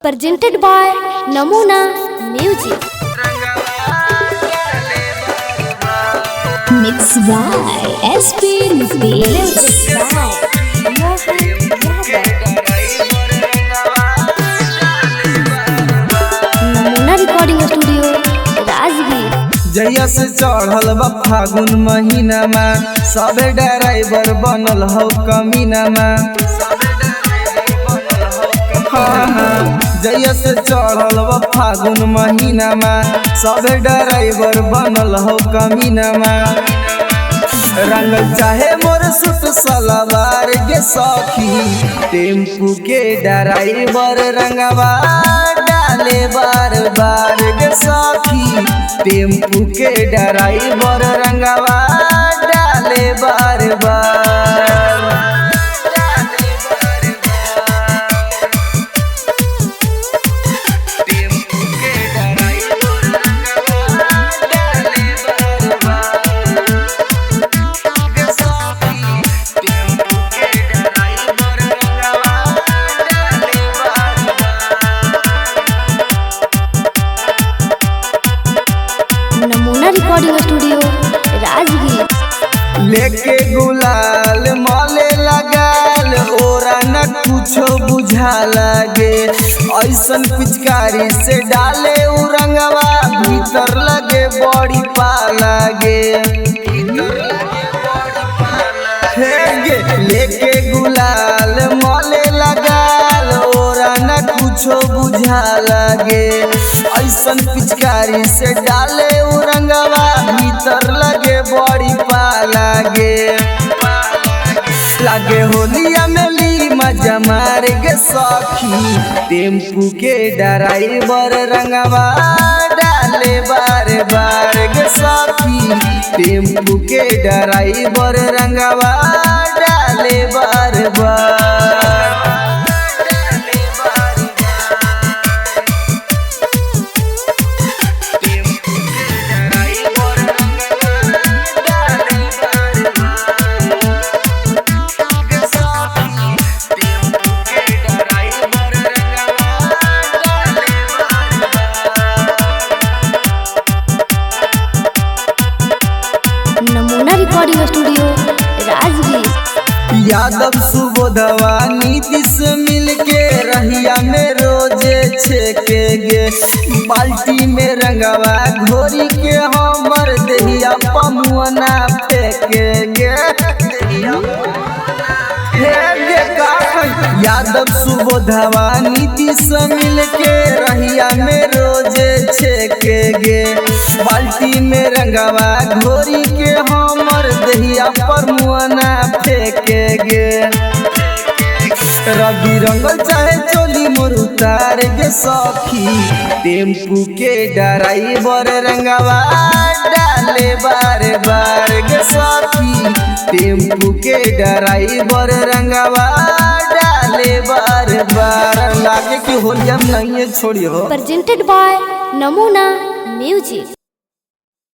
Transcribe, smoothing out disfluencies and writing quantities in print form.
presented by Namuna Music. Mixed by SP Nitesh. Namuna Recording Studio, Rajgir. जहिया से चढ़ल बा फागुन महीना में सबे ड्राइवर बनल हो कमीना में। जहिया से चढ़ल बा फागुन महीना में सबे ड्राइवर बनल हो कमीना में। रंग चाहे मोर सूट सलवार के सखी टेम्पू के ड्राइवर रंगवा डाले बार बार के सखी टेम्पू के ड्राइवर रंगवा डाले बार बार। Namuna Recording Studio, Rajgir. लेके गुलाल माले लगाल ओरा न कुछो बुझा लगे ऐसन पिचकारी से डाले उ रंगवा भीतर लगे बड़ी पा लगे। लेके गुलाल माले लगाल ओरा न कुछो बुझा लगे ऐसन पिचकारी से डाले उ रंगवा भीतर लगे बड़ी पा लागे होलिया में ली मजा मारे गे सखी टेम्पू के ड्राइवर रंगवा डाले बार बार गे सखी टेम्पू के ड्राइवर रंगवा डाले बार बार। Namuna Recording Studio, Rajgir. Yadav सुबोधवा Nitish मिलके रहिया में रोजे छेके गे बाल्टी में रंगवा घोरी के हमर दहिया पमुआना फेंके गे। यादव सुबोधवा नीतीश मिलके रहिया में रोजे छेके गे बाल्टी में रंगवा घोरी के हमर दहिया पर मुआना फेंके गे। रवि रंगल चाहे चोली मोर उतार गे सखी टेम्पू के ड्राइवर रंगवा डाले बार बार गे सखी टेम्पू के ड्राइवर रंगवा डाले बार बार। लागे कि होलिया में नहीं छोड़ियो। Presented by Namuna Music.